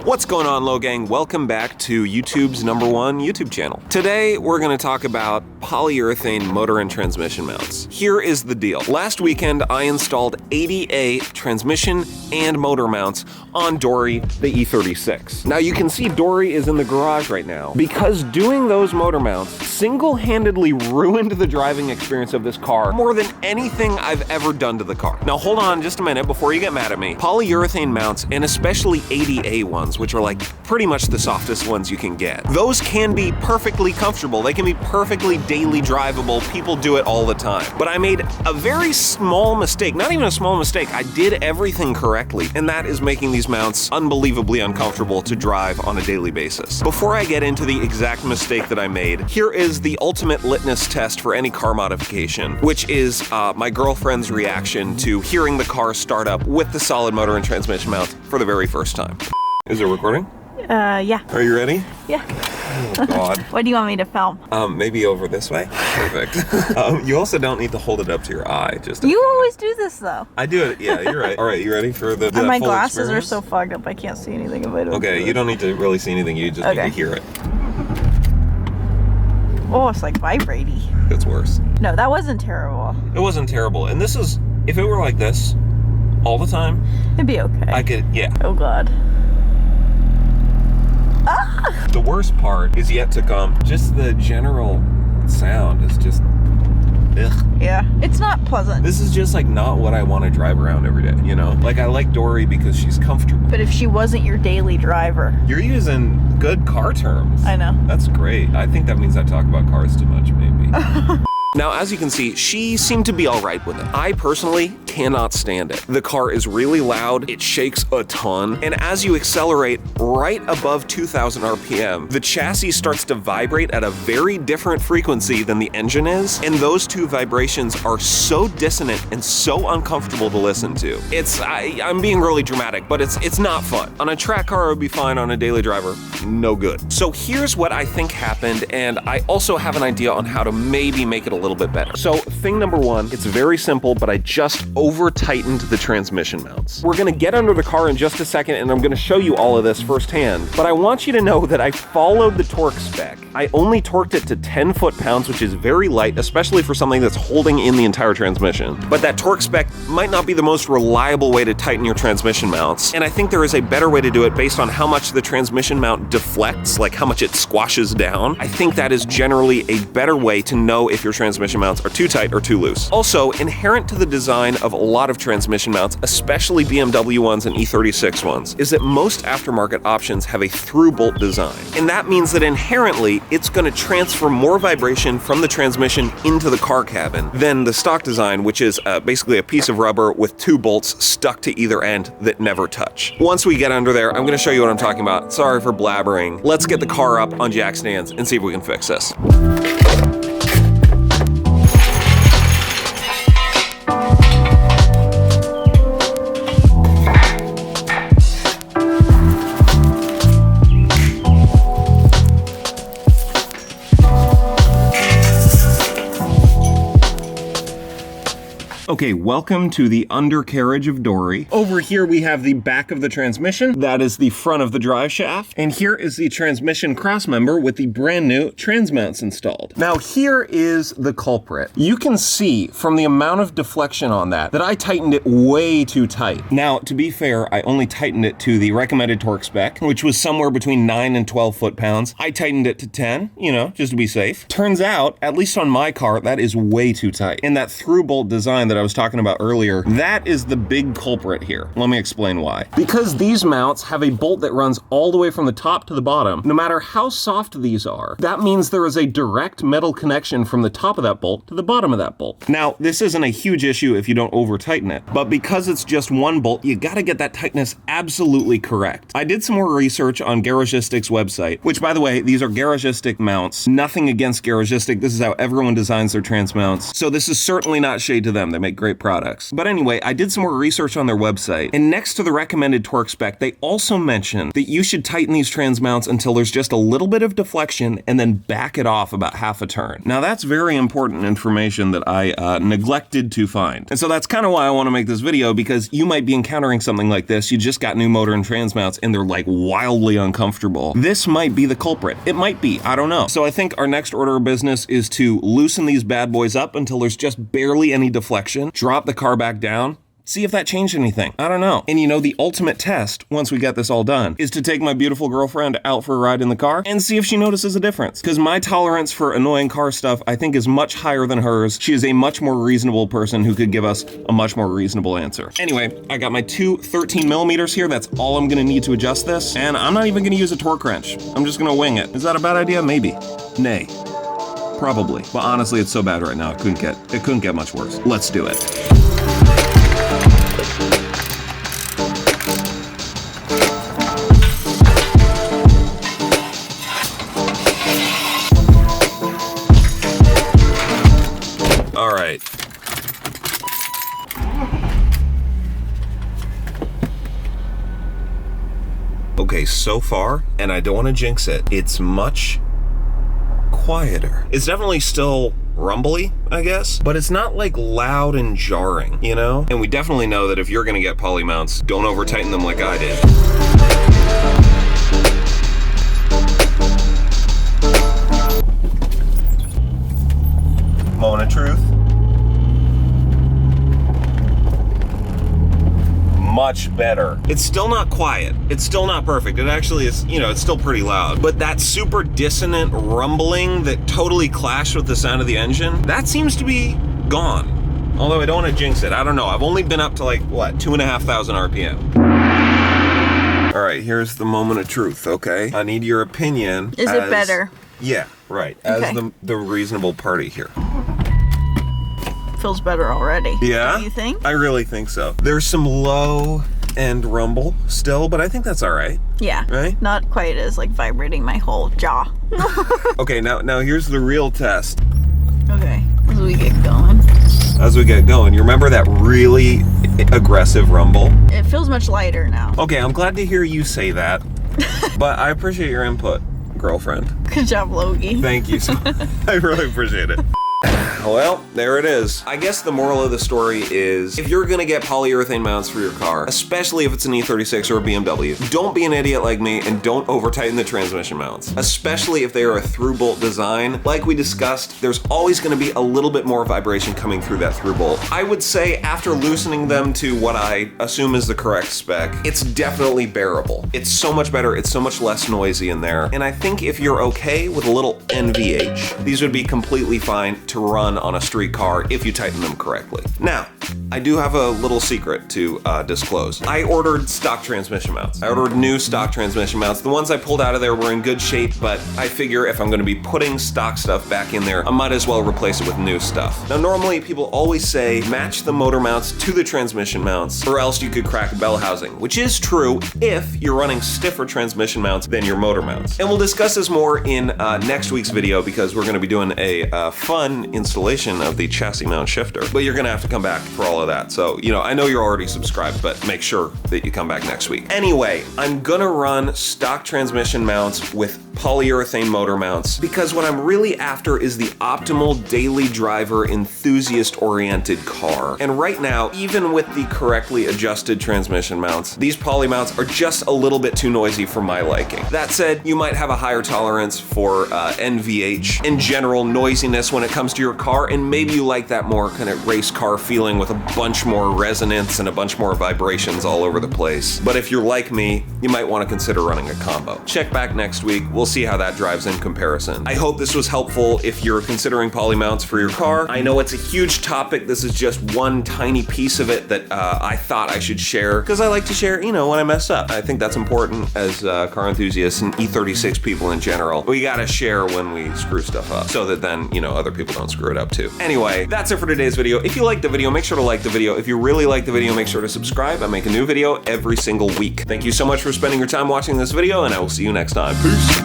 What's going on, Low Gang? Welcome back to YouTube's #1 YouTube channel. Today, we're going to talk about polyurethane motor and transmission mounts. Here is the deal. Last weekend, I installed 88 transmission and motor mounts on Dory, the E36. Now, you can see Dory is in the garage right now because doing those motor mounts single-handedly ruined the driving experience of this car more than anything I've ever done to the car. Now, hold on just a minute before you get mad at me. Polyurethane mounts, and especially 80A ones, which are like pretty much the softest ones you can get, those can be perfectly comfortable. They can be perfectly daily drivable. People do it all the time. But I made a very small mistake, not even a small mistake. I did everything correctly, and that is making these mounts unbelievably uncomfortable to drive on a daily basis. Before I get into the exact mistake that I made, here is the ultimate litmus test for any car modification, which is my girlfriend's reaction to hearing the car start up with the solid motor and transmission mounts for the very first time. Is it recording? Yeah. Are you ready? Yeah. Oh, God. What do you want me to film? Maybe over this way? Perfect. You also don't need to hold it up to your eye. You always do this, though. I do it. Yeah, you're right. All right, you ready for the And my full glasses experience? are so fogged up, I can't see anything if I don't. Okay, you don't need to really see anything. You just need to hear it. Oh, it's like vibrating. It's worse. No, that wasn't terrible. It wasn't terrible. And this is, if it were like this all the time, It'd be okay. I could, yeah. Oh, God. Ah! The worst part is yet to come. Just the general sound is just, ugh. Yeah, it's not pleasant. This is just like not what I want to drive around every day, you know? Like, I like Dory because she's comfortable. But if she wasn't your daily driver. You're using good car terms. I know. That's great. I think that means I talk about cars too much, maybe. Now, as you can see, she seemed to be all right with it. I personally cannot stand it. The car is really loud, it shakes a ton, and as you accelerate right above 2,000 RPM, the chassis starts to vibrate at a very different frequency than the engine is, and those two vibrations are so dissonant and so uncomfortable to listen to. I'm being really dramatic, but it's not fun. On a track car, it would be fine. On a daily driver, no good. So here's what I think happened, and I also have an idea on how to maybe make it a little bit better. So thing number one, it's very simple, but I just over-tightened the transmission mounts. We're gonna get under the car in just a second, and I'm gonna show you all of this firsthand, but I want you to know that I followed the torque spec. I only torqued it to 10 foot-pounds, which is very light, especially for something that's holding in the entire transmission. But that torque spec might not be the most reliable way to tighten your transmission mounts, and I think there is a better way to do it based on how much the transmission mount deflects, like how much it squashes down. I think that is generally a better way to know if your transmission mounts are too tight or too loose. Also, inherent to the design of a lot of transmission mounts, especially BMW ones and E36 ones, is that most aftermarket options have a through bolt design. And that means that inherently, it's going to transfer more vibration from the transmission into the car cabin than the stock design, which is basically a piece of rubber with two bolts stuck to either end that never touch. Once we get under there, I'm going to show you what I'm talking about. Sorry for blabbering. Let's get the car up on jack stands and see if we can fix this. Okay, welcome to the undercarriage of Dory. Over here we have the back of the transmission. That is the front of the drive shaft. And here is the transmission crossmember with the brand new trans mounts installed. Now here is the culprit. You can see from the amount of deflection on that I tightened it way too tight. Now, to be fair, I only tightened it to the recommended torque spec, which was somewhere between 9 and 12 foot-pounds. I tightened it to 10, you know, just to be safe. Turns out, at least on my car, that is way too tight. And that through bolt design that I was talking about earlier, that is the big culprit here. Let me explain why. Because these mounts have a bolt that runs all the way from the top to the bottom, no matter how soft these are, that means there is a direct metal connection from the top of that bolt to the bottom of that bolt. Now, this isn't a huge issue if you don't over tighten it, but because it's just one bolt, you gotta get that tightness absolutely correct. I did some more research on Garagistic's website, which, by the way, these are Garagistic mounts. Nothing against Garagistic. This is how everyone designs their trans mounts. So this is certainly not shade to them. They make great products. But anyway, I did some more research on their website, and next to the recommended torque spec, they also mention that you should tighten these trans mounts until there's just a little bit of deflection and then back it off about half a turn. Now that's very important information that I neglected to find. And so that's kind of why I want to make this video, because you might be encountering something like this. You just got new motor and trans mounts and they're like wildly uncomfortable. This might be the culprit. It might be, I don't know. So I think our next order of business is to loosen these bad boys up until there's just barely any deflection, drop the car back down, see if that changed anything. I don't know. And you know, the ultimate test, once we get this all done, is to take my beautiful girlfriend out for a ride in the car and see if she notices a difference. Because my tolerance for annoying car stuff, I think, is much higher than hers. She is a much more reasonable person who could give us a much more reasonable answer. Anyway, I got my two 13 millimeters here. That's all I'm gonna need to adjust this. And I'm not even gonna use a torque wrench. I'm just gonna wing it. Is that a bad idea? Maybe. Nay. Probably. But honestly, it's so bad right now, it couldn't get much worse. Let's do it. All right. Okay, so far, and I don't want to jinx it, it's much quieter. It's definitely still rumbly, I guess, but it's not like loud and jarring, you know? And we definitely know that if you're gonna get poly mounts, don't over tighten them like I did. Moment of truth. Much better. It's still not quiet. It's still not perfect. It actually is, you know, it's still pretty loud. But that super dissonant rumbling that totally clashed with the sound of the engine, that seems to be gone. Although I don't want to jinx it. I don't know. I've only been up to like, what, 2,500 RPM. All right, here's the moment of truth, okay? I need your opinion. Is it better? Yeah, right. Okay. As the reasonable party here. Feels better already. Yeah? Do you think? I really think so. There's some low end rumble still, but I think that's all right. Yeah. Right? Not quite as like vibrating my whole jaw. Okay, now here's the real test. Okay, as we get going. As we get going, you remember that really aggressive rumble? It feels much lighter now. Okay, I'm glad to hear you say that, but I appreciate your input, girlfriend. Good job, Logie. Thank you so much. I really appreciate it. Well, there it is. I guess the moral of the story is, if you're gonna get polyurethane mounts for your car, especially if it's an E36 or a BMW, don't be an idiot like me and don't over-tighten the transmission mounts. Especially if they are a through-bolt design. Like we discussed, there's always gonna be a little bit more vibration coming through that through-bolt. I would say after loosening them to what I assume is the correct spec, it's definitely bearable. It's so much better, it's so much less noisy in there. And I think if you're okay with a little NVH, these would be completely fine to run on a street car if you tighten them correctly. Now, I do have a little secret to disclose. I ordered stock transmission mounts. I ordered new stock transmission mounts. The ones I pulled out of there were in good shape, but I figure if I'm gonna be putting stock stuff back in there, I might as well replace it with new stuff. Now, normally people always say, match the motor mounts to the transmission mounts, or else you could crack a bell housing, which is true if you're running stiffer transmission mounts than your motor mounts. And we'll discuss this more in next week's video, because we're gonna be doing a fun installation of the chassis mount shifter, but you're gonna have to come back for all of that. So, you know, I know you're already subscribed, but make sure that you come back next week. Anyway, I'm gonna run stock transmission mounts with polyurethane motor mounts, because what I'm really after is the optimal daily driver enthusiast-oriented car. And right now, even with the correctly adjusted transmission mounts, these poly mounts are just a little bit too noisy for my liking. That said, you might have a higher tolerance for NVH and general noisiness when it comes to your car, and maybe you like that more kind of race car feeling with a bunch more resonance and a bunch more vibrations all over the place. But if you're like me, you might want to consider running a combo. Check back next week. We'll see how that drives in comparison. I hope this was helpful if you're considering poly mounts for your car. I know it's a huge topic. This is just one tiny piece of it that I thought I should share, because I like to share, you know, when I mess up. I think that's important as car enthusiasts and E36 people in general. We gotta share when we screw stuff up, so that then, you know, other people don't screw it up too. Anyway, that's it for today's video. If you liked the video, make sure to like the video. If you really like the video, make sure to subscribe. I make a new video every single week. Thank you so much for spending your time watching this video, and I will see you next time. Peace.